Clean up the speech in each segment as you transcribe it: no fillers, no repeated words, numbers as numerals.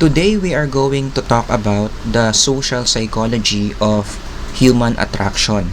Today we are going to talk about the social psychology of human attraction.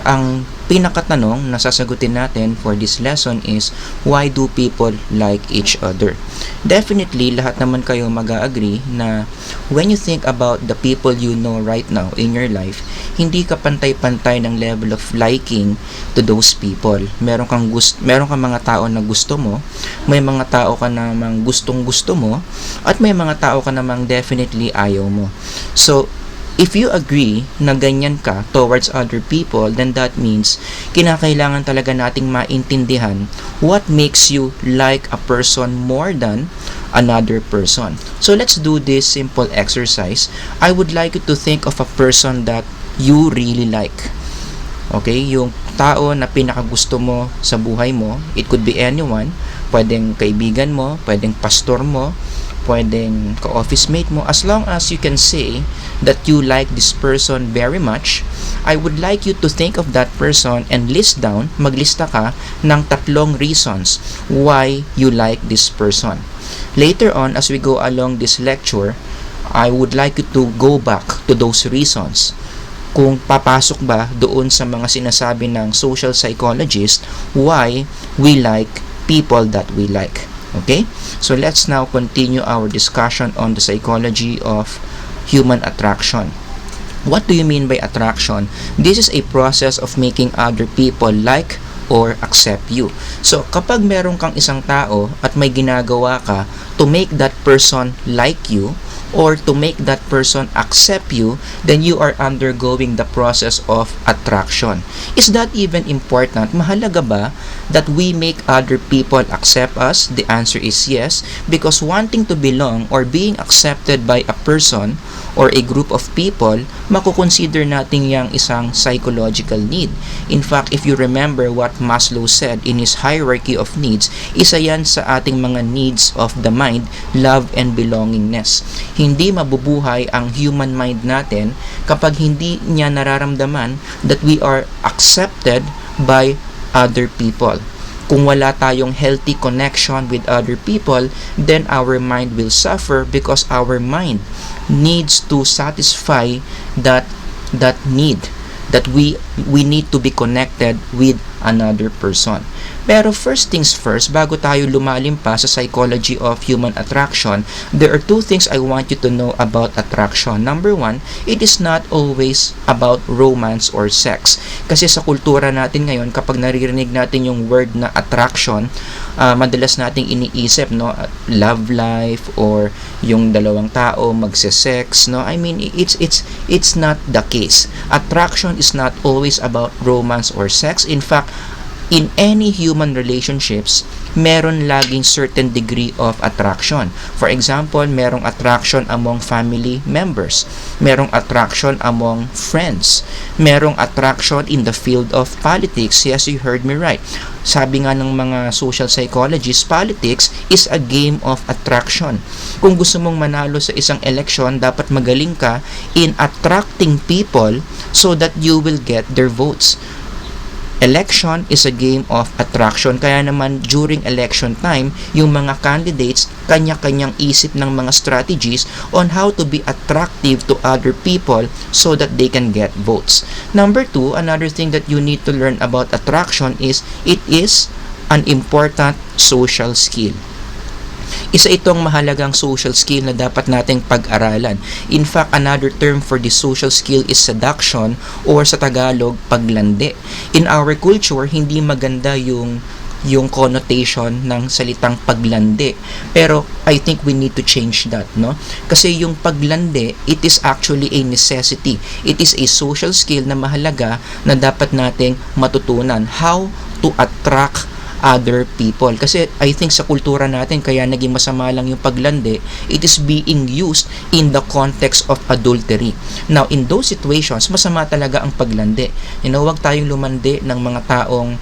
Ang pinakatanong na sasagutin natin for this lesson is, why do people like each other? Definitely, lahat naman kayo mag-agree na when you think about the people you know right now in your life, hindi ka pantay-pantay ng level of liking to those people. Meron kang mga tao na gusto mo, may mga tao ka namang gustong-gusto mo, at may mga tao ka namang definitely ayaw mo. So, if you agree na ganyan ka towards other people, then that means kinakailangan talaga nating maintindihan what makes you like a person more than another person. So let's do this simple exercise. I would like you to think of a person that you really like. Okay, yung tao na pinakagusto mo sa buhay mo. It could be anyone. Pwedeng kaibigan mo, pwedeng pastor mo, pwedeng ka-office mate mo. As long as you can say that you like this person very much, I would like you to think of that person and maglista ka ng 3 reasons why you like this person. Later on, as we go along this lecture, I would like you to go back to those reasons. Kung papasok ba doon sa mga sinasabi ng social psychologist, why we like people that we like. Okay? So let's now continue our discussion on the psychology of human attraction. What do you mean by attraction? This is a process of making other people like or accept you. So kapag meron kang isang tao at may ginagawa ka to make that person like you, or to make that person accept you, then you are undergoing the process of attraction. Is that even important? Mahalaga ba that we make other people accept us? The answer is yes, because wanting to belong or being accepted by a person or a group of people, makukonsider natin yang isang psychological need. In fact, if you remember what Maslow said in his hierarchy of needs, isa yan sa ating mga needs of the mind, love and belongingness. Hindi mabubuhay ang human mind natin kapag hindi niya nararamdaman that we are accepted by other people. Kung wala tayong healthy connection with other people, then our mind will suffer because our mind needs to satisfy that need that we need to be connected with another person. Pero first things first, bago tayo lumalim pa sa psychology of human attraction, there are 2 things I want you to know about attraction. Number 1, it is not always about romance or sex. Kasi sa kultura natin ngayon, kapag naririnig natin yung word na attraction, madalas nating iniisip, no, love life or yung dalawang tao magse-sex, no. I mean, it's not the case. Attraction is not always about romance or sex. In fact, in any human relationships, meron laging certain degree of attraction. For example, merong attraction among family members, merong attraction among friends, merong attraction in the field of politics. Yes, you heard me right. Sabi nga ng mga social psychologists, politics is a game of attraction. Kung gusto mong manalo sa isang election, dapat magaling ka in attracting people so that you will get their votes. Election is a game of attraction. Kaya naman during election time, yung mga candidates kanya-kanyang isip ng mga strategies on how to be attractive to other people so that they can get votes. Number 2, another thing that you need to learn about attraction is it is an important social skill. Isa itong mahalagang social skill na dapat nating pag-aralan. In fact, another term for this social skill is seduction, or sa Tagalog, paglandi. In our culture, hindi maganda yung connotation ng salitang paglandi. Pero I think we need to change that, no? Kasi yung paglandi, it is actually a necessity. It is a social skill na mahalaga na dapat nating matutunan. How to attract other people. Kasi I think sa kultura natin, kaya naging masama lang yung paglandi, it is being used in the context of adultery. Now, in those situations, masama talaga ang paglandi. Huwag tayong lumandi ng mga taong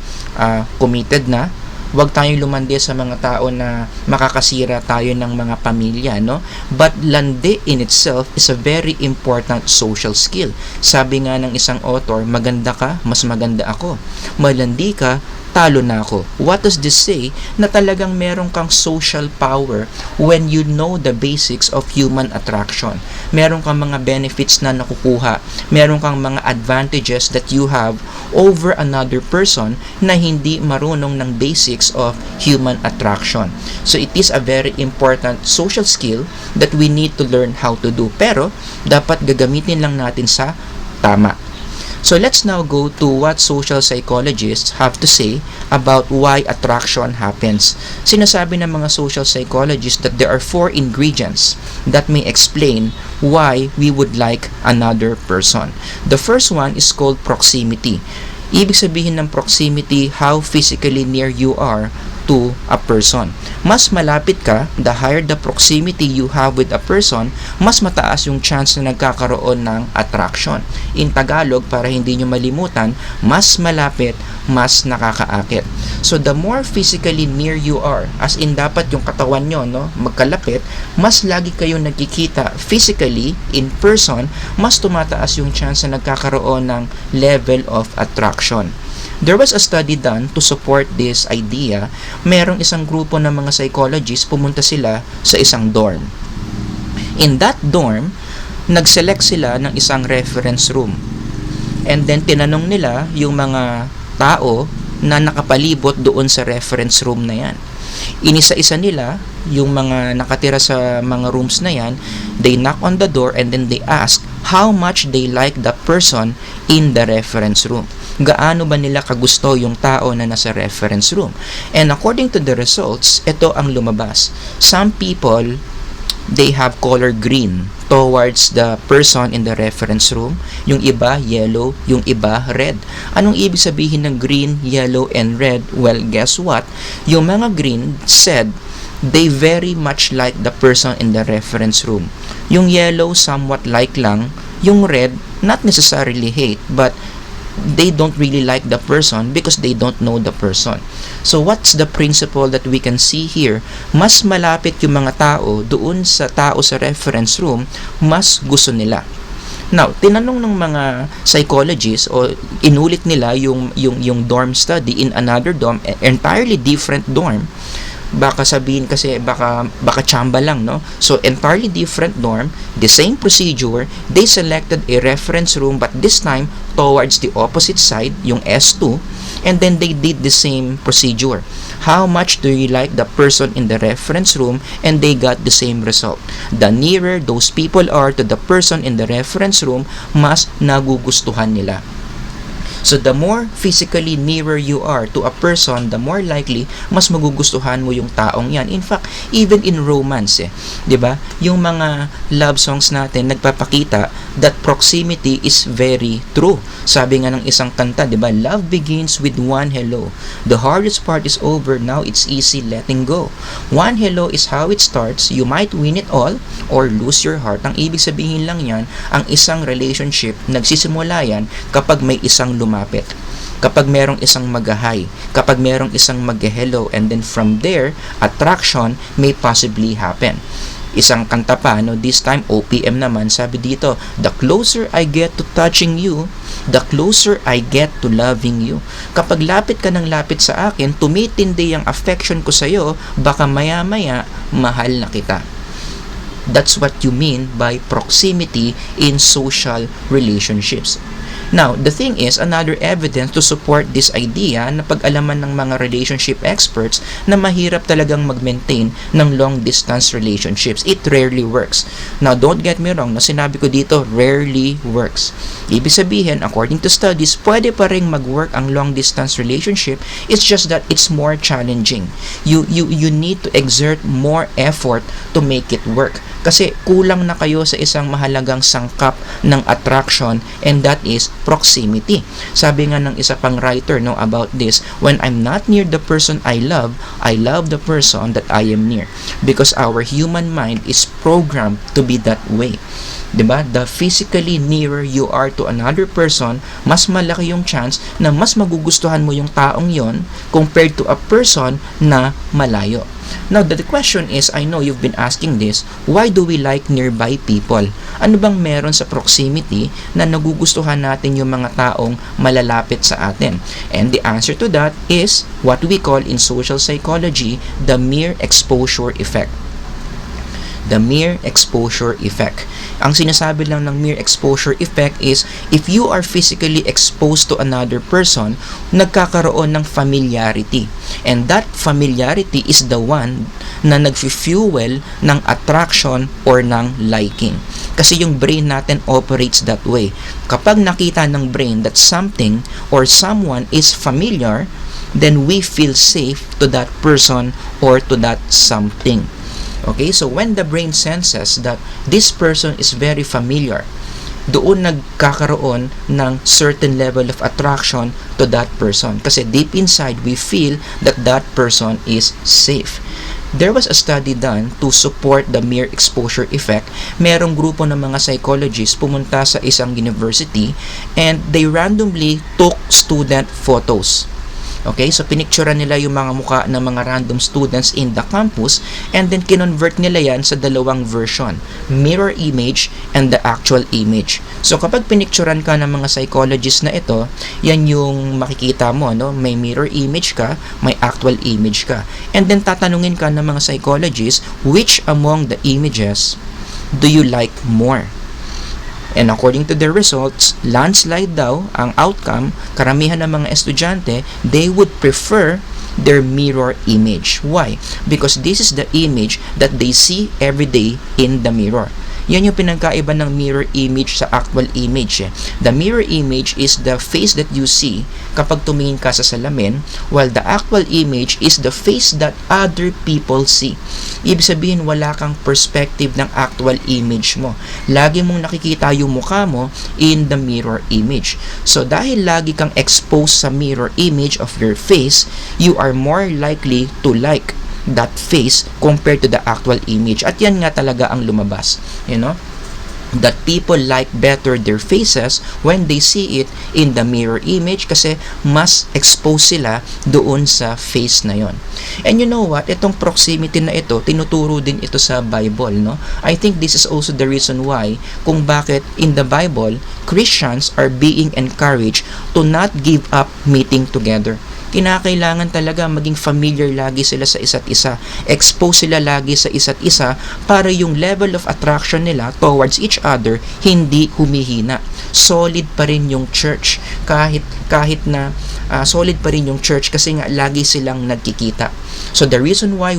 committed na. Huwag tayong lumandi sa mga tao na makakasira tayo ng mga pamilya, no? But landi in itself is a very important social skill. Sabi nga ng isang author, maganda ka, mas maganda ako. Malandi ka, talo na ako. What does this say? Na talagang meron kang social power when you know the basics of human attraction. Meron kang mga benefits na nakukuha. Meron kang mga advantages that you have over another person na hindi marunong ng basics of human attraction. So it is a very important social skill that we need to learn how to do. Pero dapat gagamitin lang natin sa tama. So let's now go to what social psychologists have to say about why attraction happens. Sinasabi ng mga social psychologists that there are 4 ingredients that may explain why we would like another person. The first one is called proximity. Ibig sabihin ng proximity, how physically near you are to a person. Mas malapit ka, the higher the proximity you have with a person, mas mataas yung chance na nagkakaroon ng attraction. In Tagalog, para hindi nyo malimutan, mas malapit, mas nakakaakit. So the more physically near you are, as in dapat yung katawan nyo, no, magkalapit, mas lagi kayong nagkikita physically, in person, mas tumataas yung chance na nagkakaroon ng level of attraction. There was a study done to support this idea. Merong isang grupo ng mga psychologists, pumunta sila sa isang dorm. In that dorm, nag-select sila ng isang reference room. And then tinanong nila yung mga tao na nakapalibot doon sa reference room na yan. Inisa-isa nila yung mga nakatira sa mga rooms na yan. They knock on the door and then they ask how much they like the person in the reference room. Gaano ba nila kagusto yung tao na nasa reference room? And according to the results, ito ang lumabas. Some people, they have color green towards the person in the reference room. Yung iba, yellow. Yung iba, red. Anong ibig sabihin ng green, yellow, and red? Well, guess what? Yung mga green said they very much like the person in the reference room. Yung yellow, somewhat like lang. Yung red, not necessarily hate, but they don't really like the person because they don't know the person. So what's the principle that we can see here? Mas malapit yung mga tao doon sa tao sa reference room, mas gusto nila. Now, tinanong ng mga psychologists o inulit nila yung dorm study in another dorm, entirely different dorm. Baka sabihin kasi baka chamba lang, no? So entirely different dorm, the same procedure. They selected a reference room but this time towards the opposite side, yung S2, and then they did the same procedure. How much do you like the person in the reference room? And they got the same result. The nearer those people are to the person in the reference room, mas nagugustuhan nila. So the more physically nearer you are to a person, the more likely mas magugustuhan mo yung taong yan. In fact, even in romance, 'di ba? Yung mga love songs natin nagpapakita that proximity is very true. Sabi nga ng isang kanta, 'di ba? Love begins with one hello. The hardest part is over, now it's easy letting go. One hello is how it starts. You might win it all or lose your heart. Ang ibig sabihin lang yan, ang isang relationship nagsisimula yan kapag may isang lumapit, kapag merong isang mag-hi, kapag merong isang mag-hello, and then from there, attraction may possibly happen. Isang kanta pa, no, this time OPM naman, sabi dito, the closer I get to touching you, the closer I get to loving you. Kapag lapit ka ng lapit sa akin, tumitindi ang affection ko sa'yo, baka maya-maya, mahal na kita. That's what you mean by proximity in social relationships. Now, the thing is, another evidence to support this idea na pag-alaman ng mga relationship experts na mahirap talagang mag-maintain ng long-distance relationships. It rarely works. Now, don't get me wrong, na sinabi ko dito, rarely works. Ibig sabihin, according to studies, pwede pa rin mag-work ang long-distance relationship. It's just that it's more challenging. You need to exert more effort to make it work. Kasi kulang na kayo sa isang mahalagang sangkap ng attraction, and that is proximity. Sabi nga ng isa pang writer, no, about this, when I'm not near the person I love the person that I am near. Because our human mind is programmed to be that way. 'Di ba? The physically nearer you are to another person, mas malaki yung chance na mas magugustuhan mo yung taong yon compared to a person na malayo. Now, the question is, I know you've been asking this, why do we like nearby people? Ano bang meron sa proximity na nagugustuhan natin yung mga taong malalapit sa atin? And the answer to that is what we call in social psychology the mere exposure effect. The mere exposure effect. Ang sinasabi lang ng mere exposure effect is if you are physically exposed to another person, nagkakaroon ng familiarity. And that familiarity is the one na nag-fuel ng attraction or ng liking. Kasi yung brain natin operates that way. Kapag nakita ng brain that something or someone is familiar, then we feel safe to that person or to that something. Okay, so when the brain senses that this person is very familiar, doon nagkakaroon ng certain level of attraction to that person. Kasi deep inside, we feel that that person is safe. There was a study done to support the mere exposure effect. Merong grupo ng mga psychologists pumunta sa isang university and they randomly took student photos. Okay, so pinicturean nila yung mga mukha ng mga random students in the campus and then kinonvert nila yan sa dalawang version, mirror image and the actual image. So kapag pinicturean ka ng mga psychologists na ito, yan yung makikita mo, no? May mirror image ka, may actual image ka. And then tatanungin ka ng mga psychologists, which among the images do you like more? And according to their results, landslide daw ang outcome, karamihan ng mga estudyante, they would prefer their mirror image. Why? Because this is the image that they see every day in the mirror. Yan yung pinagkaiba ng mirror image sa actual image. The mirror image is the face that you see kapag tumingin ka sa salamin, while the actual image is the face that other people see. Ibig sabihin, wala kang perspective ng actual image mo. Lagi mong nakikita yung mukha mo in the mirror image. So dahil lagi kang exposed sa mirror image of your face, you are more likely to like that face compared to the actual image. At yan nga talaga ang lumabas, you know, that people like better their faces when they see it in the mirror image kasi mas exposed sila doon sa face na yon. And you know what, itong proximity na ito, tinuturo din ito sa Bible, no? I think this is also the reason why kung bakit in the Bible Christians are being encouraged to not give up meeting together. Kinakailangan talaga maging familiar lagi sila sa isa't isa. Expose sila lagi sa isa't isa para yung level of attraction nila towards each other hindi humihina. Solid pa rin yung church kahit na solid pa rin yung church kasi nga lagi silang nagkikita. So the reason why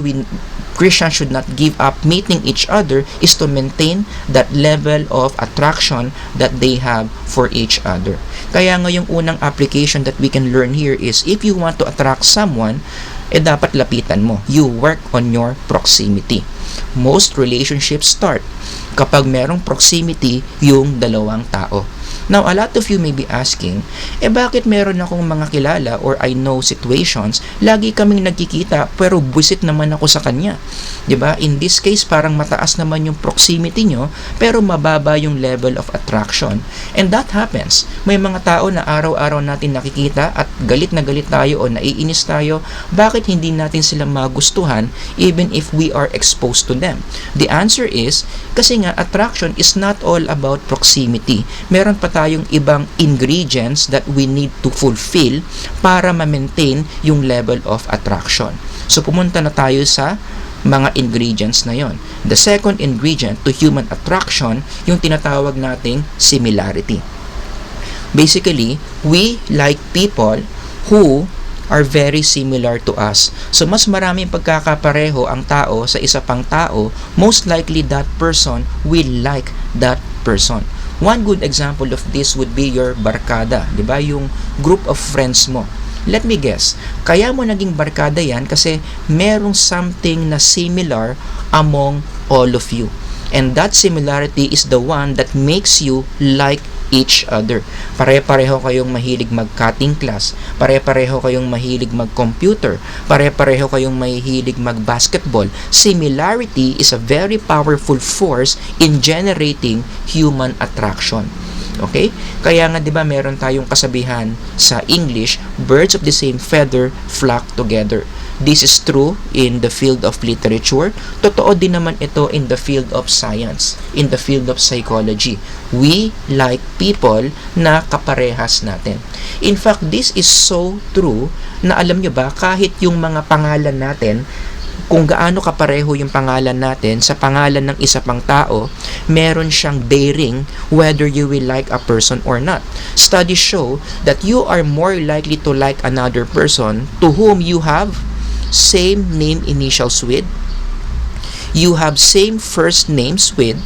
Christians should not give up meeting each other is to maintain that level of attraction that they have for each other. Kaya nga yung unang application that we can learn here is if you want to attract someone, dapat lapitan mo. You work on your proximity. Most relationships start kapag merong proximity yung dalawang tao. Now, a lot of you may be asking, bakit meron akong mga kilala or I know situations, lagi kaming nagkikita pero buwisit naman ako sa kanya. 'Di ba? In this case, parang mataas naman yung proximity nyo pero mababa yung level of attraction. And that happens. May mga tao na araw-araw natin nakikita at galit na galit tayo o naiinis tayo, bakit hindi natin sila magustuhan even if we are exposed to them? The answer is, kasi nga attraction is not all about proximity. Meron pa tayong ibang ingredients that we need to fulfill para ma-maintain yung level of attraction. So pumunta na tayo sa mga ingredients na yon. The second ingredient to human attraction, yung tinatawag nating similarity. Basically, we like people who are very similar to us. So mas maraming pagkakapareho ang tao sa isa pang tao, most likely that person will like that person. One good example of this would be your barkada, 'di ba? Yung group of friends mo. Let me guess, kaya mo naging barkada yan kasi merong something na similar among all of you. And that similarity is the one that makes you like each other. Pare-pareho kayong mahilig mag-cutting class, pare-pareho kayong mahilig mag-computer, pare-pareho kayong mahilig mag-basketball. Similarity is a very powerful force in generating human attraction. Okay? Kaya nga 'di ba meron tayong kasabihan sa English, birds of the same feather flock together. This is true in the field of literature. Totoo din naman ito in the field of science, in the field of psychology. We like people na kaparehas natin. In fact, this is so true na alam nyo ba, kahit yung mga pangalan natin, kung gaano kapareho yung pangalan natin sa pangalan ng isa pang tao, meron siyang bearing whether you will like a person or not. Studies show that you are more likely to like another person to whom you have same name initials with, you have same first names with,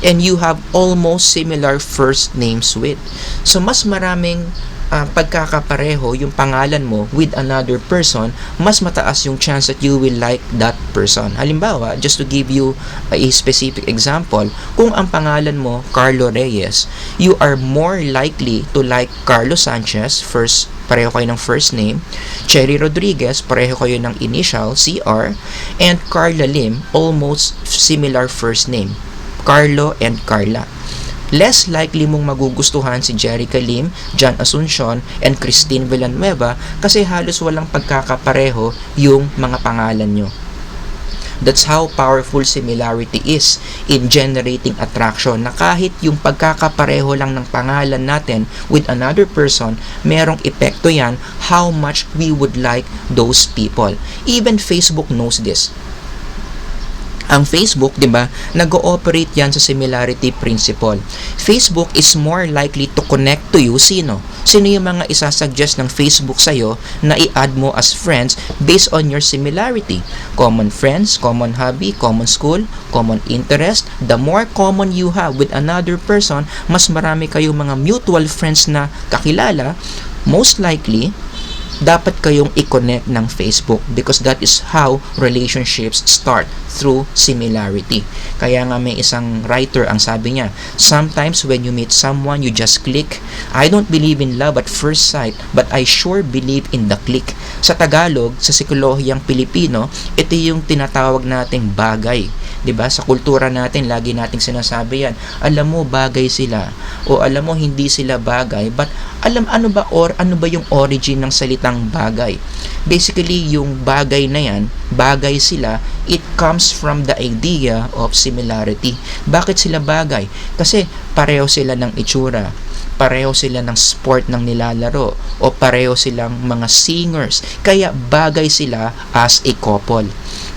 and you have almost similar first names with. So mas maraming pagkakapareho yung pangalan mo with another person, mas mataas yung chance that you will like that person. Halimbawa, just to give you a specific example, kung ang pangalan mo Carlo Reyes, you are more likely to like Carlo Sanchez, pareho kayo ng first name, Cherry Rodriguez, pareho kayo ng initial, CR, and Carla Lim, almost similar first name, Carlo and Carla. Less likely mong magugustuhan si Jerica Lim, John Asuncion, and Christine Villanueva kasi halos walang pagkakapareho yung mga pangalan nyo. That's how powerful similarity is in generating attraction, na kahit yung pagkakapareho lang ng pangalan natin with another person, merong epekto yan how much we would like those people. Even Facebook knows this. Ang Facebook, 'di ba, nag-ooperate 'yan sa similarity principle. Facebook is more likely to connect to you sino yung mga isasuggest ng Facebook sa iyo na i-add mo as friends based on your similarity. Common friends, common hobby, common school, common interest. The more common you have with another person, mas marami kayong mga mutual friends na kakilala, most likely dapat kayong i-connect ng Facebook because that is how relationships start, through similarity. Kaya nga may isang writer ang sabi niya, sometimes when you meet someone, you just click. I don't believe in love at first sight, but I sure believe in the click. Sa Tagalog, sa psikolohiyang Pilipino, ito yung tinatawag nating bagay. 'Di ba? Sa kultura natin, lagi nating sinasabi yan. Alam mo, bagay sila. O alam mo, hindi sila bagay. But ano ba yung origin ng salitang bagay? Basically, yung bagay na yan, bagay sila, it comes from the idea of similarity. Bakit sila bagay? Kasi pareho sila ng itsura, pareho sila ng sport ng nilalaro, o pareho silang mga singers. Kaya bagay sila as a couple.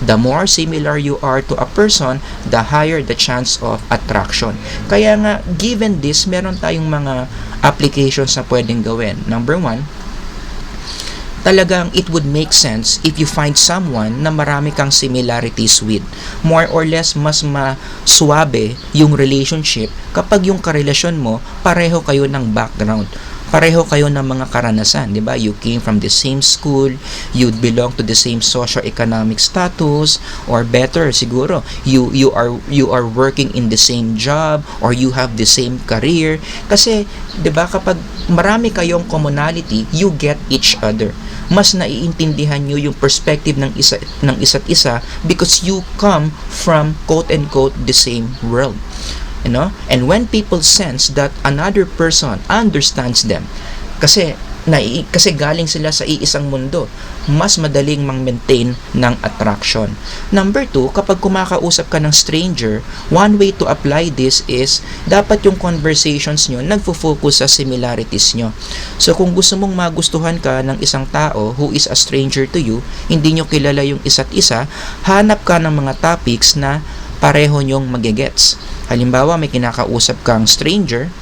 The more similar you are to a person, the higher the chance of attraction. Kaya nga, given this, meron tayong mga applications na pwedeng gawin. Number one, talagang it would make sense if you find someone na marami kang similarities with. More or less, mas maswabe yung relationship kapag yung karelasyon mo, pareho kayo ng background. Pareho kayo ng mga karanasan, di ba? You came from the same school, you belong to the same socio-economic status, or better siguro, you are working in the same job, or you have the same career. Kasi, di ba, kapag marami kayong commonality, you get each other. Mas naiintindihan nyo yung perspective ng isa't isa because you come from quote-unquote the same world. You know? And when people sense that another person understands them, kasi galing sila sa iisang mundo, mas madaling mang-maintain ng attraction. Number two, kapag kumakausap ka ng stranger, one way to apply this is, dapat yung conversations nyo nagfo-focus sa similarities nyo. So kung gusto mong magustuhan ka ng isang tao who is a stranger to you, hindi nyo kilala yung isa't isa, hanap ka ng mga topics na pareho nyong magigets. Halimbawa, may kinakausap kang stranger,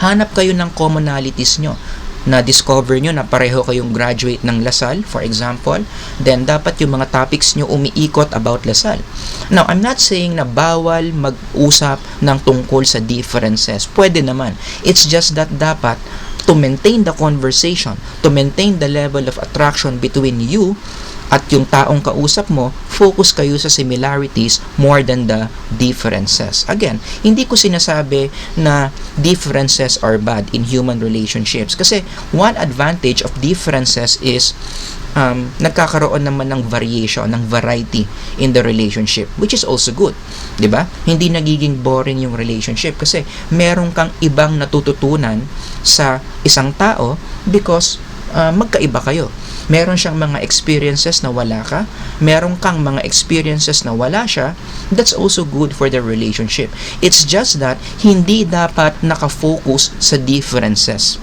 hanap kayo ng commonalities nyo. Na-discover nyo na pareho kayong graduate ng Lasal, for example, then dapat yung mga topics nyo umiikot about Lasal. Now, I'm not saying na bawal mag-usap ng tungkol sa differences. Pwede naman. It's just that dapat to maintain the conversation, to maintain the level of attraction between you at yung taong kausap mo, focus kayo sa similarities more than the differences. Again, hindi ko sinasabi na differences are bad in human relationships kasi one advantage of differences is nagkakaroon naman ng variation, ng variety in the relationship, which is also good. 'Di ba? Hindi nagiging boring yung relationship kasi meron kang ibang natututunan sa isang tao because magkaiba kayo. Meron siyang mga experiences na wala ka, meron kang mga experiences na wala siya. That's also good for the relationship. It's just that hindi dapat nakafocus sa differences.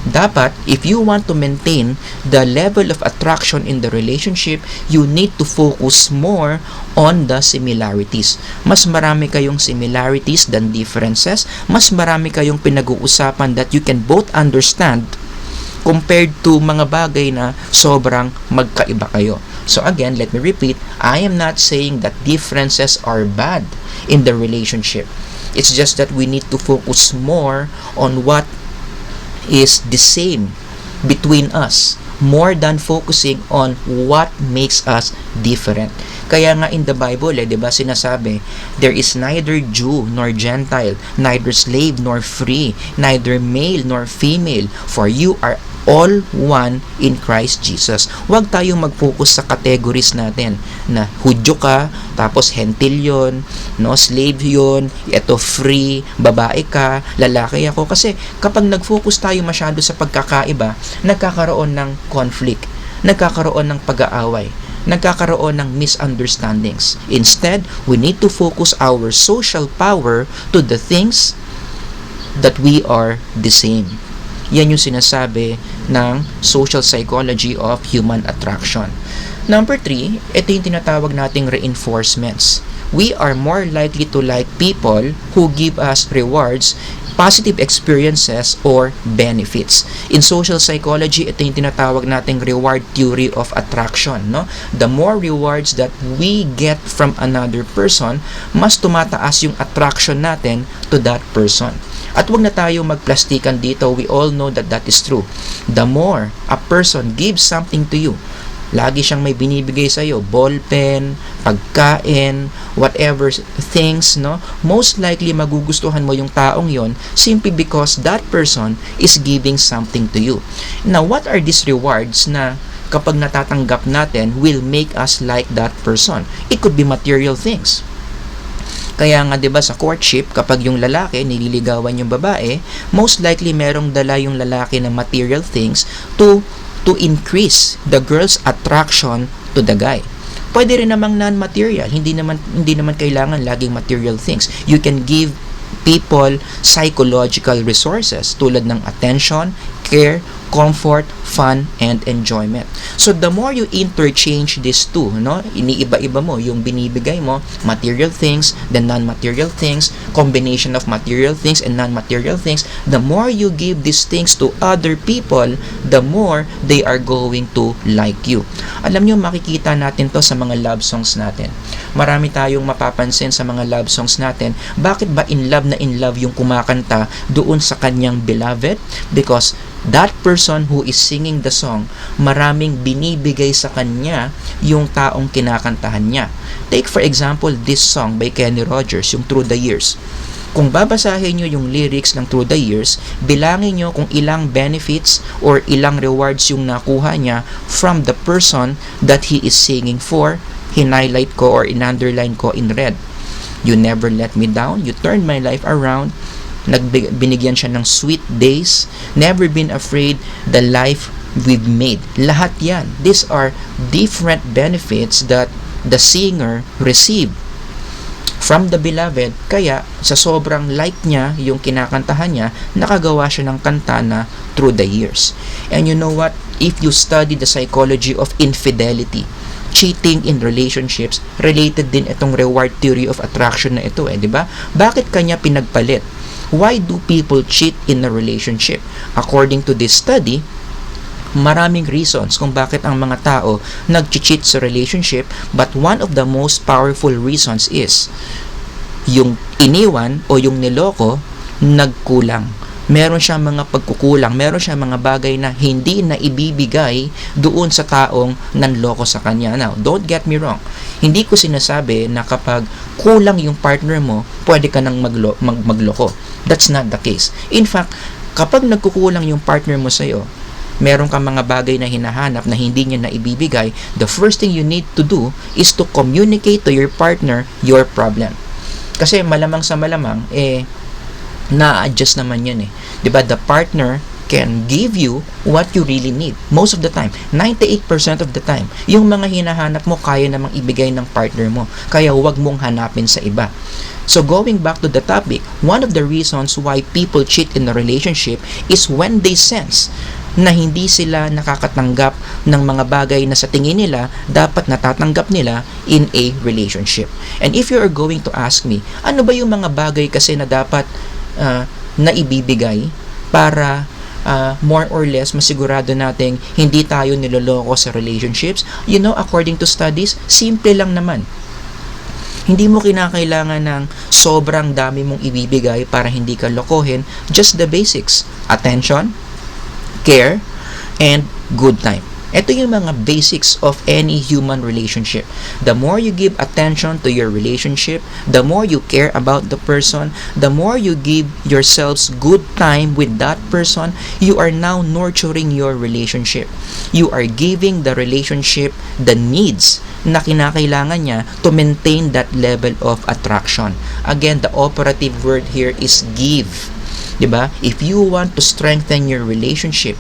Dapat, if you want to maintain the level of attraction in the relationship, you need to focus more on the similarities. Mas marami kayong similarities than differences. Mas marami kayong pinag-uusapan that you can both understand compared to mga bagay na sobrang magkaiba kayo. So again, let me repeat, I am not saying that differences are bad in the relationship. It's just that we need to focus more on what is the same between us more than focusing on what makes us different. Kaya nga in the Bible, 'di ba, sinasabi, there is neither Jew nor Gentile, neither slave nor free, neither male nor female, for you are all one in Christ Jesus. Huwag tayong mag-focus sa categories natin na Hudyo ka, tapos hentil yun, no, slave yun, ito free, babae ka, lalaki ako. Kasi kapag nag-focus tayo masyado sa pagkakaiba, nagkakaroon ng conflict, nagkakaroon ng pag-aaway, nagkakaroon ng misunderstandings. Instead, we need to focus our social power to the things that we are the same. Yan yung sinasabi ng social psychology of human attraction. Number 3, ito yung tinatawag nating reinforcements. We are more likely to like people who give us rewards, positive experiences, or benefits. In social psychology, ito yung tinatawag nating reward theory of attraction. No? The more rewards that we get from another person, mas tumataas yung attraction natin to that person. At wag na tayo magplastikan dito. We all know that that is true. The more a person gives something to you, lagi siyang may binibigay sa'yo, ballpen, pagkain, whatever things, no? Most likely magugustuhan mo yung taong yon simply because that person is giving something to you. Now, what are these rewards na kapag natatanggap natin will make us like that person? It could be material things. Kaya nga 'di ba sa courtship, kapag yung lalaki nililigawan yung babae, most likely merong dala yung lalaki ng material things to increase the girl's attraction to the guy. Pwede rin namang non-material, hindi naman kailangan laging material things. You can give people psychological resources tulad ng attention, care, comfort, fun, and enjoyment. So the more you interchange these two, no, iniiba-iba mo yung binibigay mo, material things, then non-material things, combination of material things and non-material things, the more you give these things to other people, the more they are going to like you. Alam nyo, makikita natin to sa mga love songs natin. Marami tayong mapapansin sa mga love songs natin. Bakit ba in love yung kumakanta doon sa kanyang beloved? Because that person who is singing the song, maraming binibigay sa kanya yung taong kinakantahan niya. Take for example this song by Kenny Rogers, yung Through the Years. Kung babasahin nyo yung lyrics ng Through the Years, bilangin nyo kung ilang benefits or ilang rewards yung nakuha niya from the person that he is singing for. Hinighlight ko or in-underline ko in red. You never let me down, you turned my life around, binigyan siya ng sweet days, never been afraid, the life we've made. Lahat yan. These are different benefits that the singer received from the beloved. Kaya sa sobrang like niya yung kinakantahan niya, nakagawa siya ng kanta na Through the Years. And you know what? If you study the psychology of infidelity, cheating in relationships, related din itong reward theory of attraction na ito, di ba? Bakit kanya pinagpalit? Why do people cheat in a relationship? According to this study, maraming reasons kung bakit ang mga tao nag-cheat sa relationship, but one of the most powerful reasons is yung iniwan o yung niloko nagkulang. Meron siyang mga pagkukulang, meron siyang mga bagay na hindi na ibibigay doon sa taong nanloko sa kanya. Now, don't get me wrong. Hindi ko sinasabi na kapag kulang yung partner mo, pwede ka nang magloko. That's not the case. In fact, kapag nagkukulang yung partner mo sa'yo, meron kang mga bagay na hinahanap na hindi niya na ibibigay, the first thing you need to do is to communicate to your partner your problem. Kasi malamang sa malamang, na-adjust naman yan 'Di ba? The partner can give you what you really need. Most of the time, 98% of the time, yung mga hinahanap mo, kaya namang ibigay ng partner mo. Kaya huwag mong hanapin sa iba. So going back to the topic, one of the reasons why people cheat in a relationship is when they sense na hindi sila nakakatanggap ng mga bagay na sa tingin nila dapat natatanggap nila in a relationship. And if you are going to ask me, ano ba yung mga bagay kasi na dapat na ibibigay para more or less masigurado nating hindi tayo niloloko sa relationships? According to studies, simple lang naman. Hindi mo kinakailangan ng sobrang dami mong ibibigay para hindi ka lokohin. Just the basics: attention, care, and good time. Ito yung mga basics of any human relationship. The more you give attention to your relationship, the more you care about the person, the more you give yourselves good time with that person, you are now nurturing your relationship. You are giving the relationship the needs na kinakailangan niya to maintain that level of attraction. Again, the operative word here is give. Diba? If you want to strengthen your relationship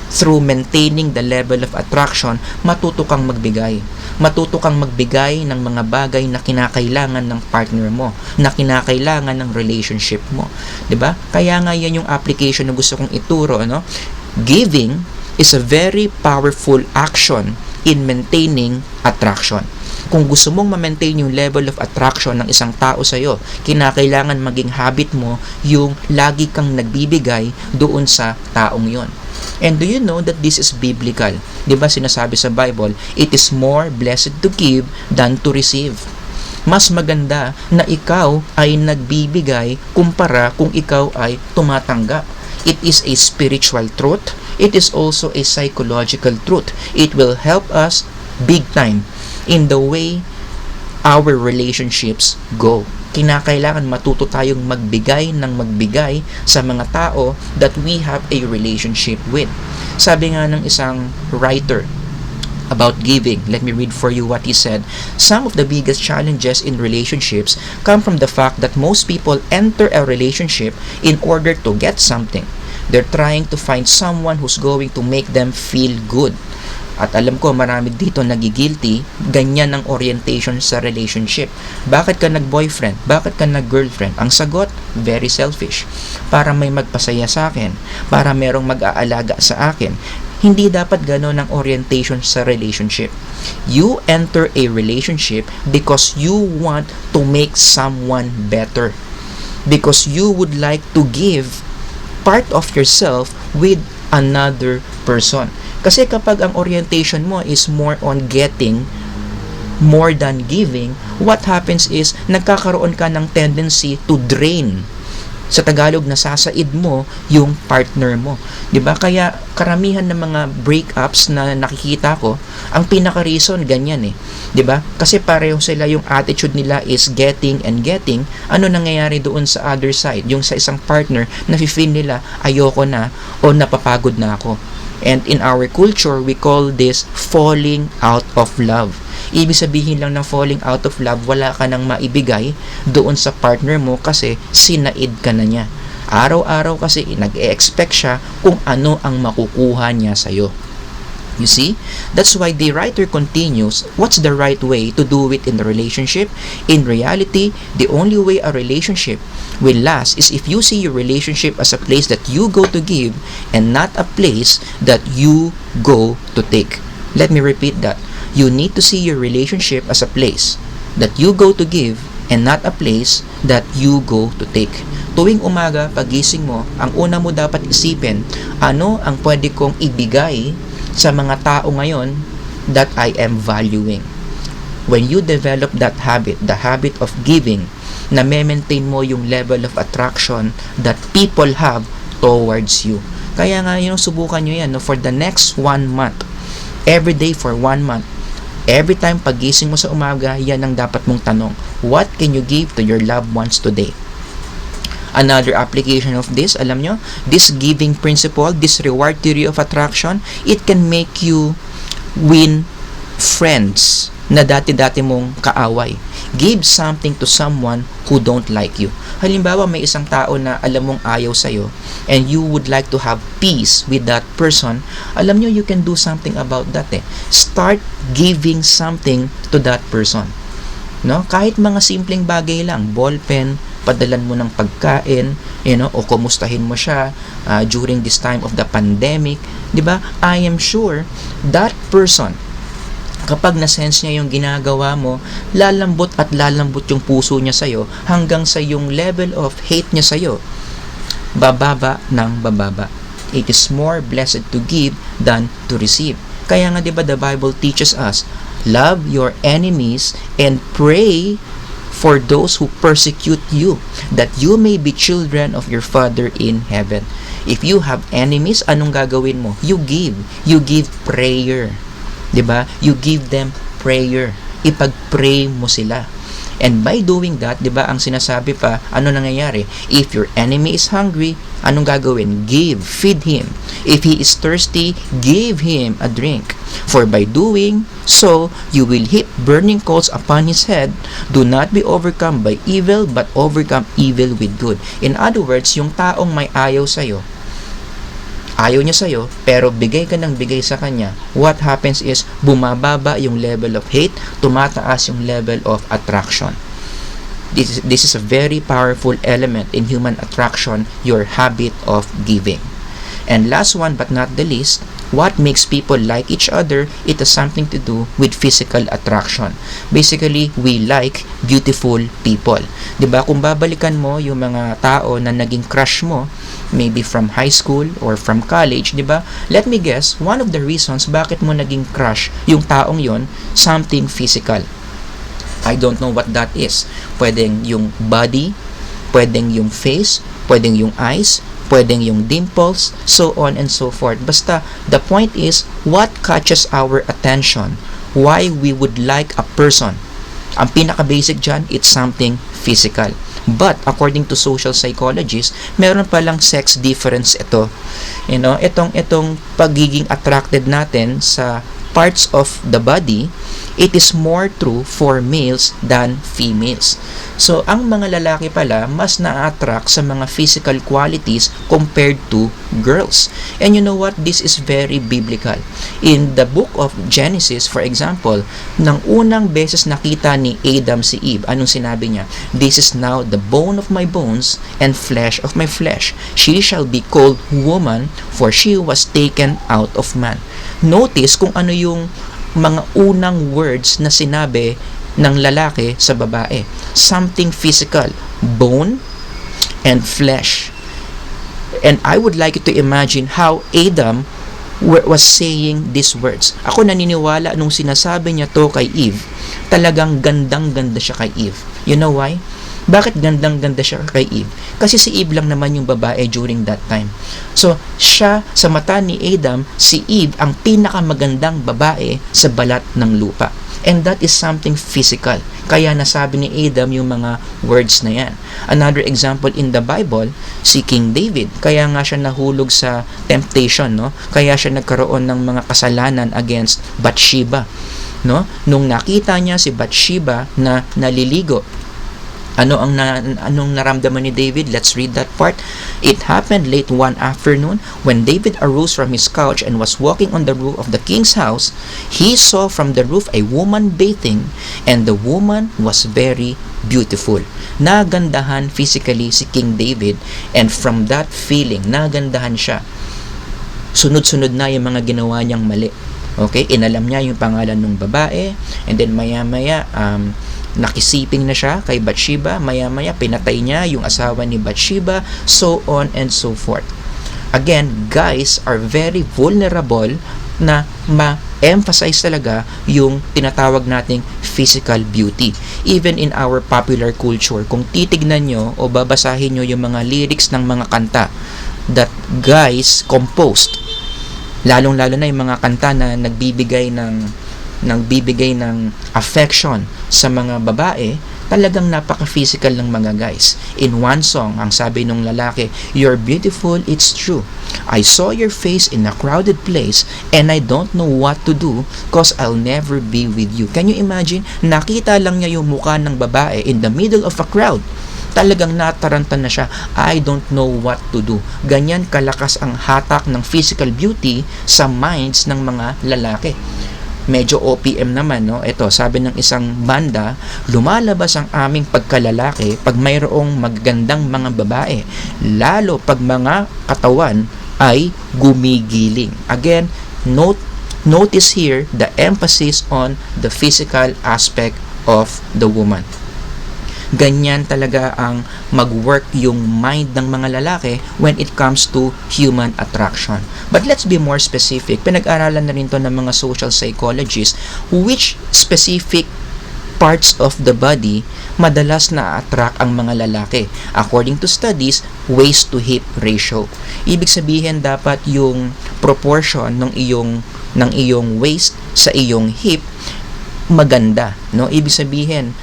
through maintaining the level of attraction, matuto kang magbigay. Matuto kang magbigay ng mga bagay na kinakailangan ng partner mo, na kinakailangan ng relationship mo. 'Di ba? Kaya nga yan yung application na gusto kong ituro, Giving is a very powerful action in maintaining attraction. Kung gusto mong ma-maintain yung level of attraction ng isang tao sa'yo, kinakailangan maging habit mo yung lagi kang nagbibigay doon sa taong yon. And do you know that this is biblical? Diba sinasabi sa Bible, it is more blessed to give than to receive. Mas maganda na ikaw ay nagbibigay kumpara kung ikaw ay tumatanggap. It is a spiritual truth. It is also a psychological truth. It will help us big time in the way our relationships go. Kinakailangan matuto tayong magbigay ng magbigay sa mga tao that we have a relationship with. Sabi nga ng isang writer about giving, let me read for you what he said. Some of the biggest challenges in relationships come from the fact that most people enter a relationship in order to get something. They're trying to find someone who's going to make them feel good. At alam ko marami dito nagigilty, ganyan ang orientation sa relationship. Bakit ka nag-boyfriend? Bakit ka nag-girlfriend? Ang sagot, very selfish. Para may magpasaya sa akin, para merong mag-aalaga sa akin. Hindi dapat gano'n ang orientation sa relationship. You enter a relationship because you want to make someone better. Because you would like to give part of yourself with another person. Kasi kapag ang orientation mo is more on getting more than giving, what happens is nagkakaroon ka ng tendency to drain. Sa Tagalog, nasasaid mo yung partner mo. 'Di ba? Kaya karamihan ng mga breakups na nakikita ko, ang pinaka-reason ganyan 'Di ba? Kasi pareho sila, yung attitude nila is getting and getting. Ano nangyayari doon sa other side? Yung sa isang partner, nafi-feel nila ayoko na o napapagod na ako. And in our culture, we call this falling out of love. Ibig sabihin lang ng falling out of love, wala ka nang maibigay doon sa partner mo kasi sinaid ka na niya. Araw-araw kasi nag-e-expect siya kung ano ang makukuha niya sa'yo. You see? That's why the writer continues, what's the right way to do it in the relationship? In reality, the only way a relationship will last is if you see your relationship as a place that you go to give and not a place that you go to take. Let me repeat that. You need to see your relationship as a place that you go to give and not a place that you go to take. Tuwing umaga, pagising mo, ang una mo dapat isipin, ano ang pwede kong ibigay sa mga tao ngayon that I am valuing. When you develop that habit, the habit of giving, na maintain mo yung level of attraction that people have towards you. Kaya nga yung subukan nyo yan, for the next 1 month, every day for 1 month, every time pagising mo sa umaga, yan ang dapat mong tanong. What can you give to your loved ones today? Another application of this, alam nyo, this giving principle, this reward theory of attraction, it can make you win friends na dati-dati mong kaaway. Give something to someone who don't like you. Halimbawa, may isang tao na alam mong ayaw sa'yo and you would like to have peace with that person, alam nyo, you can do something about that eh. Start giving something to that person. No? Kahit mga simpleng bagay lang, ballpen, padalan mo ng pagkain, o kumustahin mo siya during this time of the pandemic, 'di ba? I am sure that person, kapag na-sense niya yung ginagawa mo, lalambot at lalambot yung puso niya sa'yo hanggang sa yung level of hate niya sa'yo bababa ng bababa. It is more blessed to give than to receive. Kaya nga, 'di ba, the Bible teaches us, love your enemies and pray for those who persecute you, that you may be children of your Father in heaven. If you have enemies, anong gagawin mo? You give prayer. 'Di ba? You give them prayer. Ipag-pray mo sila. And by doing that, 'di ba, ang sinasabi pa, ano nangyayari? If your enemy is hungry, anong gagawin? Give, feed him. If he is thirsty, give him a drink. For by doing so, you will heap burning coals upon his head. Do not be overcome by evil, but overcome evil with good. In other words, yung taong may ayaw niya sa'yo, pero bigay ka ng bigay sa kanya, what happens is, bumababa yung level of hate, tumataas yung level of attraction. This is a very powerful element in human attraction, your habit of giving. And last one but not the least, what makes people like each other, it has something to do with physical attraction. Basically, we like beautiful people. 'Di ba? Kung babalikan mo yung mga tao na naging crush mo, maybe from high school or from college, 'di ba? Let me guess, one of the reasons bakit mo naging crush yung taong yon, something physical. I don't know what that is. Pwedeng yung body, pwedeng yung face, pwedeng yung eyes, pwedeng yung dimples, so on and so forth. Basta, the point is, what catches our attention? Why we would like a person? Ang pinaka-basic dyan, it's something physical. But, according to social psychologists, meron palang sex difference ito. Itong pagiging attracted natin sa parts of the body, it is more true for males than females. So, ang mga lalaki pala, mas na-attract sa mga physical qualities compared to girls. And you know what? This is very biblical. In the book of Genesis, for example, nang unang beses nakita ni Adam si Eve, anong sinabi niya? This is now the bone of my bones and flesh of my flesh. She shall be called woman, for she was taken out of man. Notice kung ano yung mga unang words na sinabi ng lalaki sa babae. Something physical, bone and flesh. And I would like you to imagine how Adam was saying these words. Ako naniniwala nung sinasabi niya to kay Eve, talagang gandang-ganda siya kay Eve. You know why? Bakit gandang-ganda siya kay Eve? Kasi si Eve lang naman yung babae during that time. So, siya, sa mata ni Adam, si Eve ang pinakamagandang babae sa balat ng lupa. And that is something physical. Kaya nasabi ni Adam yung mga words na yan. Another example in the Bible, si King David. Kaya nga siya nahulog sa temptation, no? Kaya siya nagkaroon ng mga kasalanan against Bathsheba, no? Nung nakita niya si Bathsheba na naliligo, anong naramdaman ni David? Let's read that part. It happened late one afternoon when David arose from his couch and was walking on the roof of the king's house. He saw from the roof a woman bathing, and the woman was very beautiful. Nagandahan physically si King David, and from that feeling, nagandahan siya. Sunod-sunod na yung mga ginawa niyang mali. Okay, inalam niya yung pangalan ng babae, and then maya-maya, nakisiping na siya kay Bathsheba, maya-maya pinatay niya yung asawa ni Bathsheba, so on and so forth. Again, guys are very vulnerable na ma-emphasize talaga yung tinatawag nating physical beauty. Even in our popular culture, kung titignan nyo o babasahin nyo yung mga lyrics ng mga kanta that guys composed, lalong-lalo na yung mga kanta na nagbibigay ng affection sa mga babae, talagang napaka-physical ng mga guys. In one song, ang sabi nung lalaki, "You're beautiful, it's true. I saw your face in a crowded place and I don't know what to do cause I'll never be with you." Can you imagine? Nakita lang niya yung mukha ng babae in the middle of a crowd. Talagang nataranta na siya. I don't know what to do. Ganyan kalakas ang hatak ng physical beauty sa minds ng mga lalaki. Medyo OPM naman, no? Ito, sabi ng isang banda, lumalabas ang aming pagkalalaki pag mayroong magagandang mga babae, lalo pag mga katawan ay gumigiling. Again, notice here the emphasis on the physical aspect of the woman. Ganyan talaga ang mag-work yung mind ng mga lalaki when it comes to human attraction. But let's be more specific. Pinag-aralan na rin to ng mga social psychologists which specific parts of the body madalas na-attract ang mga lalaki. According to studies, waist to hip ratio. Ibig sabihin dapat yung proportion ng iyong waist sa iyong hip maganda, no? Ibig sabihin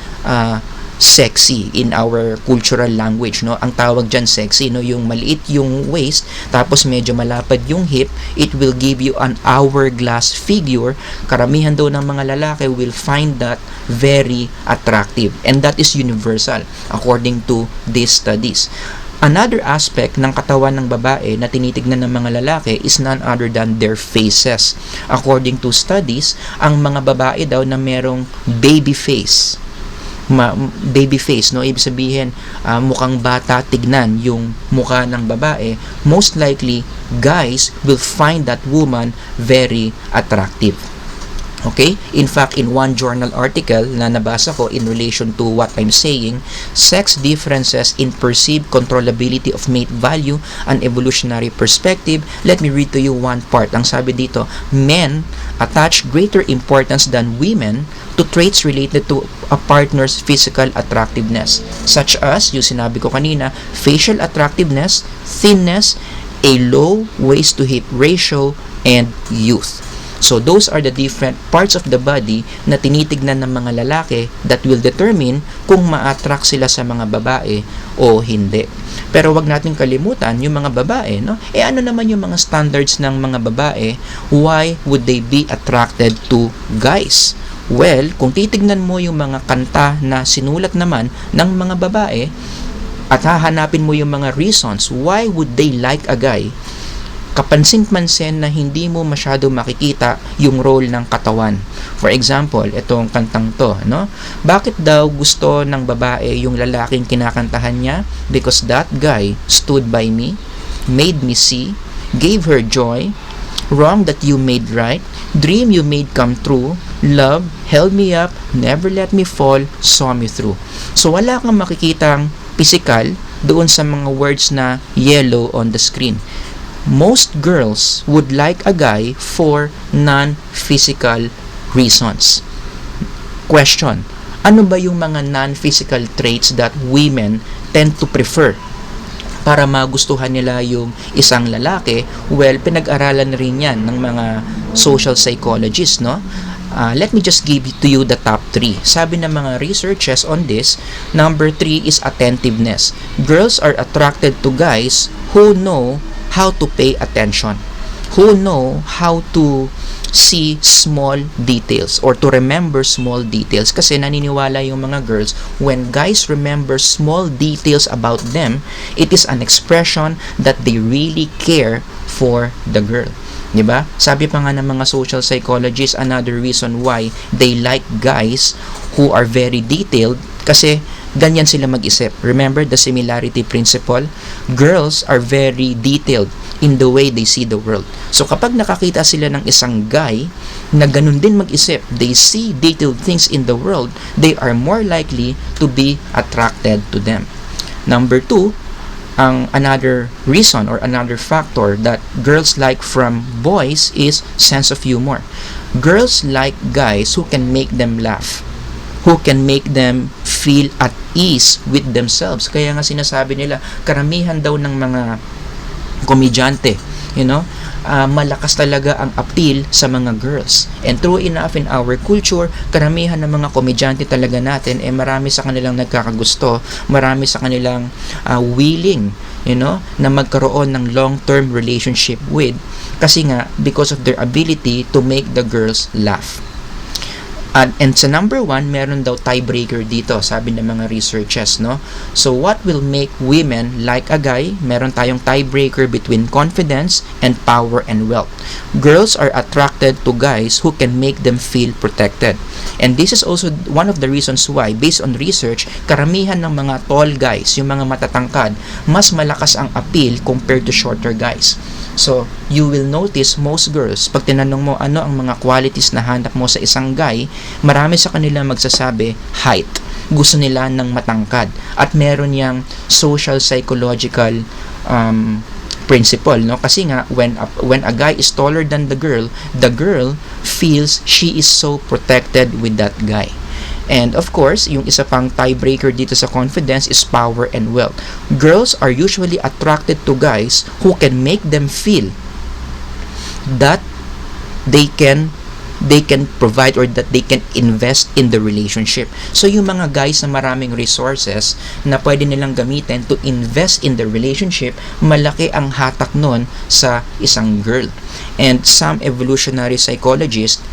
sexy in our cultural language, no? Ang tawag diyan sexy, no? Yung maliit yung waist tapos medyo malapad yung hip, it will give you an hourglass figure. Karamihan daw ng mga lalaki will find that very attractive, and that is universal according to these studies. Another aspect ng katawan ng babae na tinitignan ng mga lalaki is none other than their faces. According to studies, ang mga babae daw na merong baby face, no, ibig sabihin mukhang bata tignan yung mukha ng babae, most likely guys will find that woman very attractive. Okay? In fact, in one journal article na nabasa ko in relation to what I'm saying, sex differences in perceived controllability of mate value and evolutionary perspective. Let me read to you one part. Ang sabi dito, men attach greater importance than women to traits related to a partner's physical attractiveness, such as, yung sinabi ko kanina, facial attractiveness, thinness, a low waist-to-hip ratio, and youth. So those are the different parts of the body na tinitignan ng mga lalaki that will determine kung ma-attract sila sa mga babae o hindi. Pero wag natin kalimutan yung mga babae, no? Ano naman yung mga standards ng mga babae? Why would they be attracted to guys? Well, kung titignan mo yung mga kanta na sinulat naman ng mga babae at hahanapin mo yung mga reasons why would they like a guy, kapansin-pansin na hindi mo masyado makikita yung role ng katawan. For example, itong kantang to, no? Bakit daw gusto ng babae yung lalaking kinakantahan niya? Because that guy stood by me, made me see, gave her joy, wrong that you made right, dream you made come true, love, held me up, never let me fall, saw me through. So wala kang makikitang physical doon sa mga words na yellow on the screen. Most girls would like a guy for non-physical reasons. Question, ano ba yung mga non-physical traits that women tend to prefer para magustuhan nila yung isang lalaki? Well, pinag-aralan rin yan ng mga social psychologists, no? Let me just give to you the top 3. Sabi ng mga researchers on this, number 3 is attentiveness. Girls are attracted to guys who know how to pay attention, who know how to see small details or to remember small details. Kasi naniniwala yung mga girls, when guys remember small details about them, it is an expression that they really care for the girl. Diba? Sabi pa nga ng mga social psychologists, another reason why they like guys who are very detailed, kasi ganyan sila mag-isip. Remember the similarity principle? Girls are very detailed in the way they see the world. So kapag nakakita sila ng isang guy na ganun din mag-isip, they see detailed things in the world, they are more likely to be attracted to them. Number 2, ang another reason or another factor that girls like from boys is sense of humor. Girls like guys who can make them laugh, who can make them feel at ease with themselves. Kaya nga sinasabi nila, karamihan daw ng mga komedyante Malakas talaga ang appeal sa mga girls. And true enough, in our culture, karamihan ng mga komedyante talaga natin, marami sa kanilang nagkakagusto, marami sa kanilang willing, na magkaroon ng long-term relationship with, kasi nga, because of their ability to make the girls laugh. And sa number 1, meron daw tiebreaker dito, sabi ng mga researchers, So, what will make women like a guy? Meron tayong tiebreaker between confidence and power and wealth. Girls are attracted to guys who can make them feel protected. And this is also one of the reasons why, based on research, karamihan ng mga tall guys, yung mga matatangkad, mas malakas ang appeal compared to shorter guys. So, you will notice most girls, pag tinanong mo ano ang mga qualities na hanap mo sa isang guy, marami sa kanila magsasabi, height. Gusto nila ng matangkad. At meron yang social psychological principle, Kasi nga, when a guy is taller than the girl feels she is so protected with that guy. And of course, yung isa pang tiebreaker dito sa confidence is power and wealth. Girls are usually attracted to guys who can make them feel that they can provide or that they can invest in the relationship. So yung mga guys na maraming resources na pwede nilang gamitin to invest in the relationship, malaki ang hatak nun sa isang girl. And some evolutionary psychologists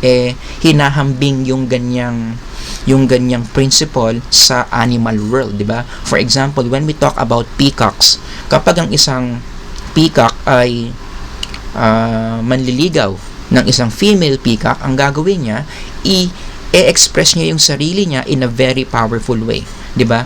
hinahambing yung ganyang principle sa animal world, di ba? For example, when we talk about peacocks, kapag ang isang peacock ay manliligaw ng isang female peacock, ang gagawin niya, i-express niya yung sarili niya in a very powerful way, di ba?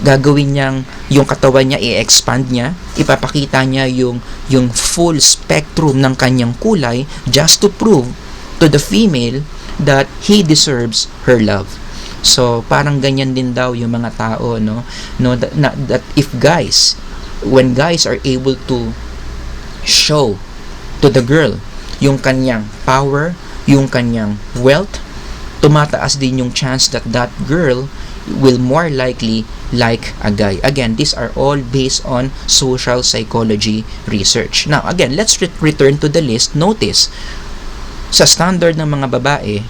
Gagawin niyang yung katawan niya, i-expand niya, ipapakita niya yung full spectrum ng kanyang kulay just to prove to the female that he deserves her love. So, parang ganyan din daw yung mga tao, that if when guys are able to show to the girl yung kanyang power, yung kanyang wealth, tumataas din yung chance that that girl will more likely like a guy. Again, these are all based on social psychology research. Now, again, let's return to the list. Notice, sa standard ng mga babae,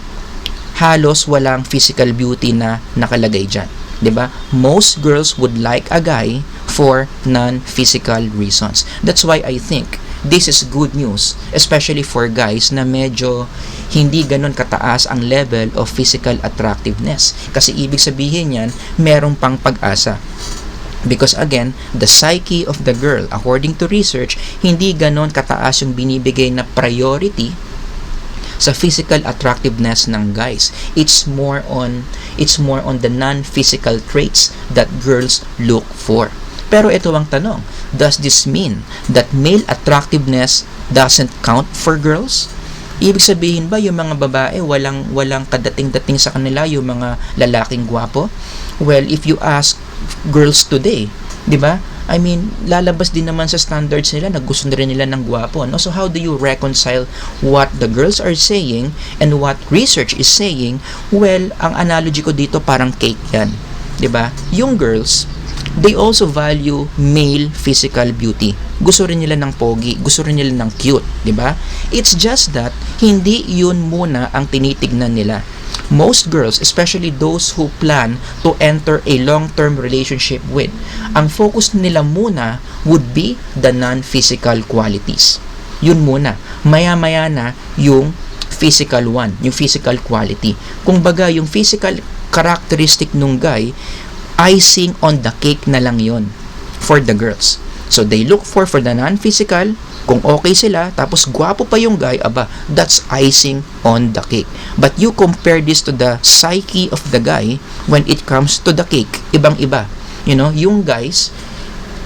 halos walang physical beauty na nakalagay dyan. 'Di ba? Most girls would like a guy for non-physical reasons. That's why I think this is good news, especially for guys na medyo hindi ganun kataas ang level of physical attractiveness. Kasi ibig sabihin yan, merong pang pag-asa. Because again, the psyche of the girl, according to research, hindi ganun kataas yung binibigay na priority sa physical attractiveness ng guys. It's more on the non-physical traits that girls look for. Pero ito ang tanong, does this mean that male attractiveness doesn't count for girls? Ibig sabihin ba yung mga babae walang kadating-dating sa kanila yung mga lalaking gwapo? Well, if you ask girls today, 'di ba? I mean, lalabas din naman sa standards nila na gusto na rin nila ng gwapo, So how do you reconcile what the girls are saying and what research is saying? Well, ang analogy ko dito parang cake yan, 'di ba? Yung girls, they also value male physical beauty. Gusto rin nila ng pogi, gusto rin nila ng cute, 'di ba? It's just that hindi 'yun muna ang tinitignan nila. Most girls, especially those who plan to enter a long-term relationship with, ang focus nila muna would be the non-physical qualities. Yun muna. Maya-maya na yung physical one, yung physical quality. Kung baga, yung physical characteristic nung guy, icing on the cake na lang yon for the girls. So they look for the non-physical. Kung okay sila, tapos gwapo pa yung guy, that's icing on the cake. But you compare this to the psyche of the guy when it comes to the cake, ibang-iba. Yung guys,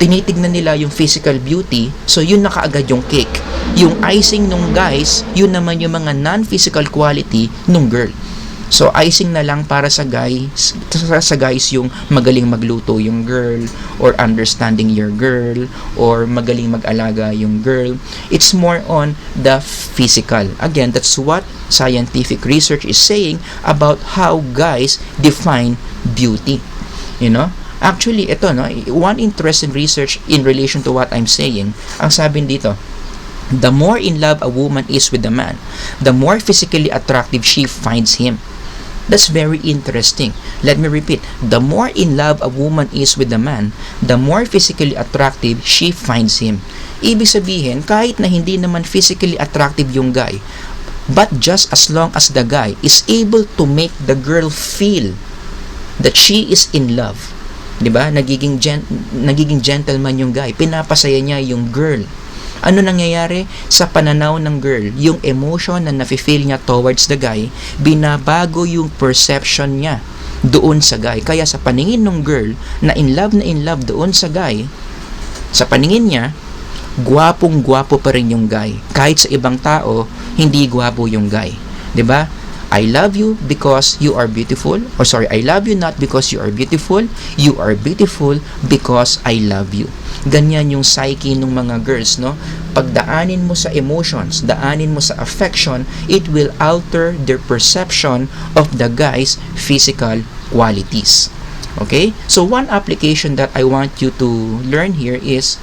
tinitignan nila yung physical beauty, so yun na kaagad yung cake. Yung icing nung guys, yun naman yung mga non-physical quality nung girl. So, icing na lang para sa guys yung magaling magluto yung girl, or understanding your girl, or magaling mag-alaga yung girl. It's more on the physical. Again, that's what scientific research is saying about how guys define beauty. Actually, ito, one interesting research in relation to what I'm saying, ang sabi dito, The more in love a woman is with a man, the more physically attractive she finds him. That's very interesting. Let me repeat. The more in love a woman is with a man, the more physically attractive she finds him. Ibig sabihin, kahit na hindi naman physically attractive yung guy, but just as long as the guy is able to make the girl feel that she is in love, 'di ba? Nagiging gentleman yung guy, pinapasaya niya yung girl. Ano nangyayari sa pananaw ng girl? Yung emotion na nafe-feel niya towards the guy, binabago yung perception niya doon sa guy. Kaya sa paningin ng girl na in love doon sa guy, sa paningin niya, gwapong-gwapo pa rin yung guy. Kahit sa ibang tao, hindi gwapo yung guy. 'Di ba? I love you because you are beautiful. Or sorry, I love you not because you are beautiful. You are beautiful because I love you. Ganyan yung psyche ng mga girls, no? Pagdaanin mo sa emotions, daanin mo sa affection, it will alter their perception of the guy's physical qualities. Okay? So one application that I want you to learn here is,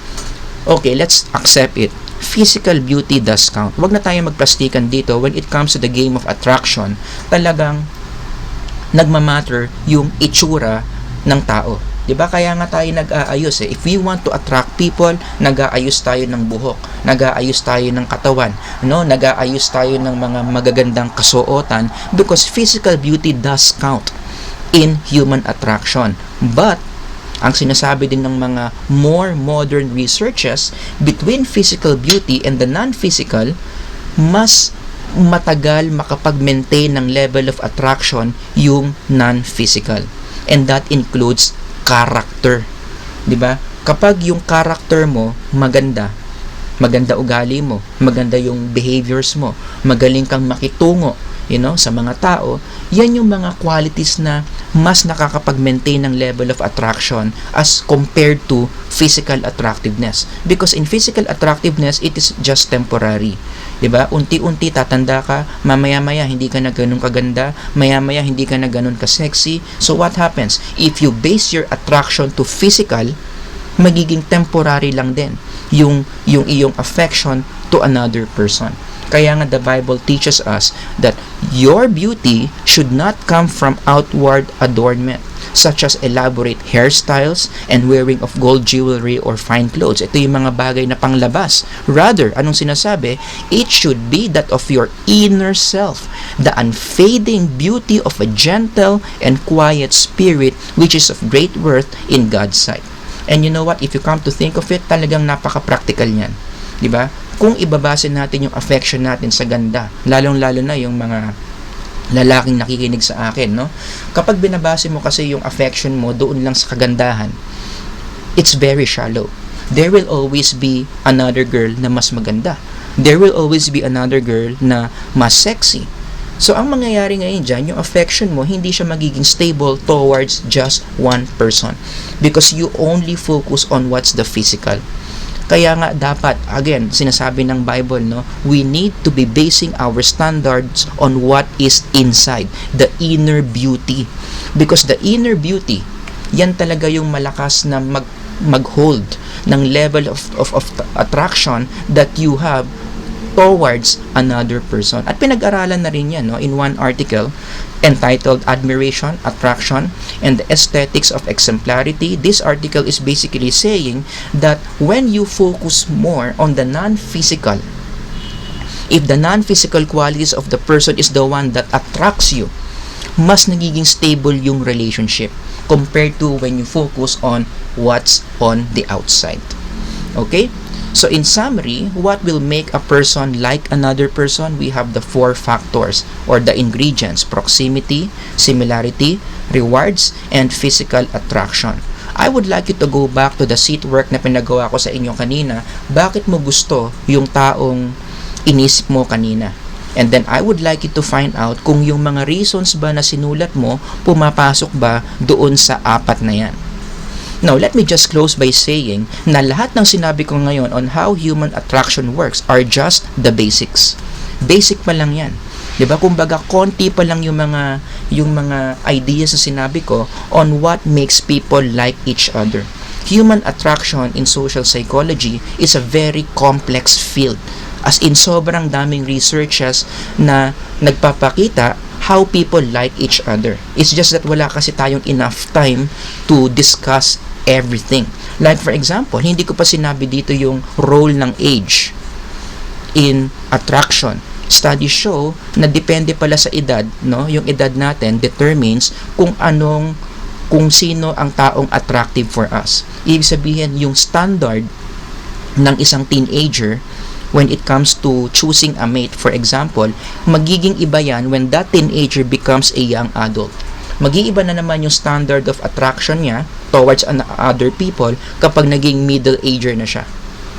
okay, let's accept it. Physical beauty does count. Huwag na tayo magplastikan dito. When it comes to the game of attraction, talagang nagmamatter yung itsura ng tao. 'Di ba? Kaya nga tayo nag-aayos eh. If we want to attract people, nag-aayos tayo ng buhok, nag-aayos tayo ng katawan, no? Nag-aayos tayo ng mga magagandang kasuotan because physical beauty does count in human attraction. But ang sinasabi din ng mga more modern researches, between physical beauty and the non-physical, mas matagal makapag-maintain ng level of attraction yung non-physical. And that includes character. 'Di ba? Kapag yung character mo maganda ugali mo, maganda yung behaviors mo, magaling kang makitungo, sa mga tao, yan yung mga qualities na mas nakakapag-maintain ng level of attraction as compared to physical attractiveness. Because in physical attractiveness, it is just temporary. 'Di ba? Unti-unti tatanda ka, mamaya-maya hindi ka na ganun kaganda, maya-maya hindi ka na ganun ka-sexy. So what happens? If you base your attraction to physical, magiging temporary lang din yung iyong affection to another person. Kaya nga the Bible teaches us that your beauty should not come from outward adornment, such as elaborate hairstyles and wearing of gold jewelry or fine clothes. Ito yung mga bagay na panglabas. Rather, anong sinasabi? It should be that of your inner self, the unfading beauty of a gentle and quiet spirit, which is of great worth in God's sight. And you know what? If you come to think of it, talagang napaka-practical niyan. 'Di ba? Kung ibabase natin yung affection natin sa ganda, lalong-lalo na yung mga lalaking nakikinig sa akin, no? Kapag binabase mo kasi yung affection mo doon lang sa kagandahan, it's very shallow. There will always be another girl na mas maganda. There will always be another girl na mas sexy. So, ang mangyayari ngayon dyan, yung affection mo, hindi siya magiging stable towards just one person. Because you only focus on what's the physical. Kaya nga dapat, again, sinasabi ng Bible, no, we need to be basing our standards on what is inside, the inner beauty. Because the inner beauty, yan talaga yung malakas na mag-hold ng level of attraction that you have towards another person. At pinag-aralan na rin yan, no, in one article entitled Admiration, Attraction, and the Aesthetics of Exemplarity. This article is basically saying that when you focus more on the non-physical, if the non-physical qualities of the person is the one that attracts you, mas nagiging stable yung relationship compared to when you focus on what's on the outside. Okay? So in summary, what will make a person like another person? We have the 4 factors or the ingredients: proximity, similarity, rewards, and physical attraction. I would like you to go back to the seat work na pinagawa ko sa inyo kanina. Bakit mo gusto yung taong inisip mo kanina? And then I would like you to find out kung yung mga reasons ba na sinulat mo pumapasok ba doon sa 4 na yan. Now, let me just close by saying na lahat ng sinabi ko ngayon on how human attraction works are just the basics. Basic pa lang yan. 'Di ba? Kumbaga, konti pa lang yung mga ideas na sinabi ko on what makes people like each other. Human attraction in social psychology is a very complex field. As in, sobrang daming researches na nagpapakita how people like each other. It's just that wala kasi tayong enough time to discuss everything. Like for example, hindi ko pa sinabi dito yung role ng age in attraction. Studies show na depende pala sa edad, no? Yung edad natin determines kung sino ang taong attractive for us. Ibig sabihin, yung standard ng isang teenager when it comes to choosing a mate, for example, magiging iba yan when that teenager becomes a young adult. Mag-iiba na naman yung standard of attraction niya towards other people kapag naging middle-ager na siya.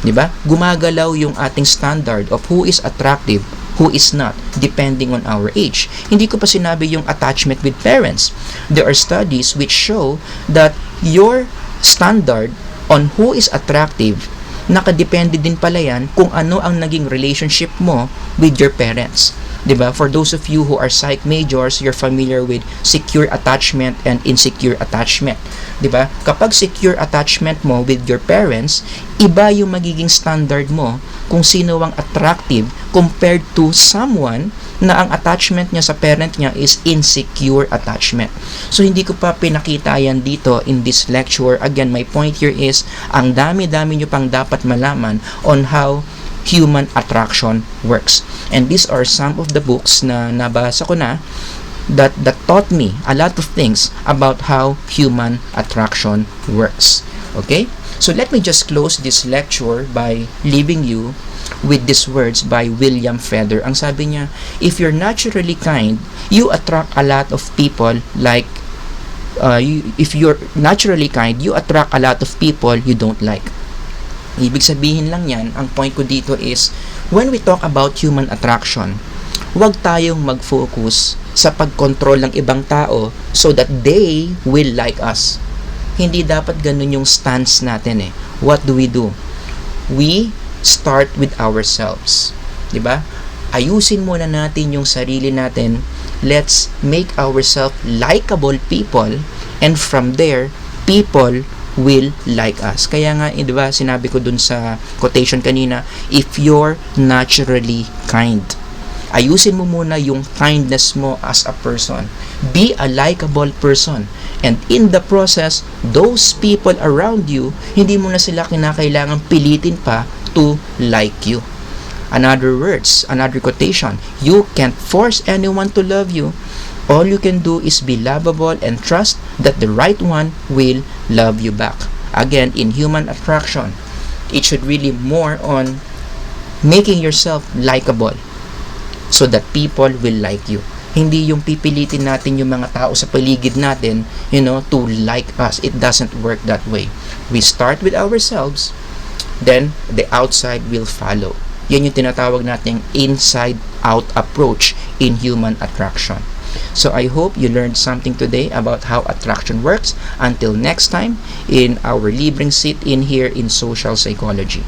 Diba? Gumagalaw yung ating standard of who is attractive, who is not, depending on our age. Hindi ko pa sinabi yung attachment with parents. There are studies which show that your standard on who is attractive, nakadepende din pala yan kung ano ang naging relationship mo with your parents. Diba? For those of you who are psych majors, you're familiar with secure attachment and insecure attachment. Diba? Kapag secure attachment mo with your parents, iba yung magiging standard mo kung sino ang attractive compared to someone na ang attachment niya sa parent niya is insecure attachment. So, hindi ko pa pinakita yan dito in this lecture. Again, my point here is, ang dami-dami nyo pang dapat malaman on how human attraction works. And these are some of the books na nabasa ko na that taught me a lot of things about how human attraction works. Okay? So let me just close this lecture by leaving you with these words by William Feather. Ang sabi niya, if you're naturally kind, you attract a lot of people like if you're naturally kind, you attract a lot of people you don't like. Ibig sabihin lang yan, ang point ko dito is, when we talk about human attraction, huwag tayong mag-focus sa pag-control ng ibang tao so that they will like us. Hindi dapat ganun yung stance natin eh. What do? We start with ourselves. Diba? Ayusin muna natin yung sarili natin. Let's make ourselves likable people, and from there, people will like us. Kaya nga, diba, sinabi ko dun sa quotation kanina, if you're naturally kind. Ayusin mo muna yung kindness mo as a person. Be a likable person. And in the process, those people around you, hindi mo na sila kinakailangan pilitin pa to like you. Another quotation, you can't force anyone to love you. All you can do is be lovable and trust that the right one will love you back. Again, in human attraction, it should really more on making yourself likable so that people will like you. Hindi yung pipilitin natin yung mga tao sa paligid natin, to like us. It doesn't work that way. We start with ourselves, then the outside will follow. Yan yung tinatawag nating inside-out approach in human attraction. So I hope you learned something today about how attraction works. Until next time, in our Libreng sit in here in social psychology.